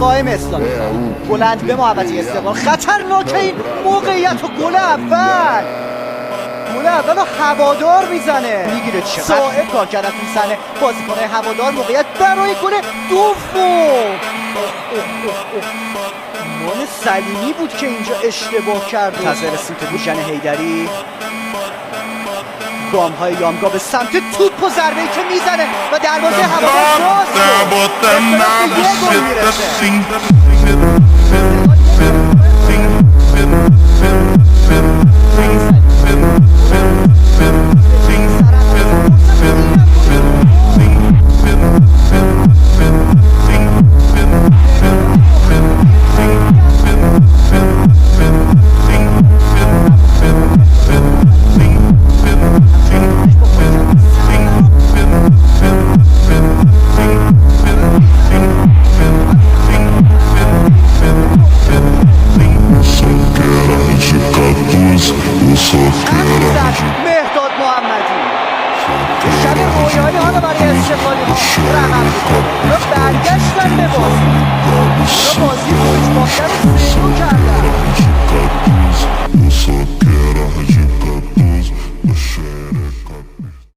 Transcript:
قائم اسلامی بلند به محوطه استقلال. خطرناکه این موقعیت و گل اول و هوادار میزنه، میگیره چقدر کار کردن تو صحنه بازیکن هوادار. موقعیت برای گل دوم. مان سلیمی بود که اینجا اشتباه کرد. منتظر سوت بود ژن حیدری. گام‌های یامگا به سمت توپ و ضربه‌ای که میزنه و دروازه هوادار باز مهداد محمدی که شب رویایی ها رو برای استقلال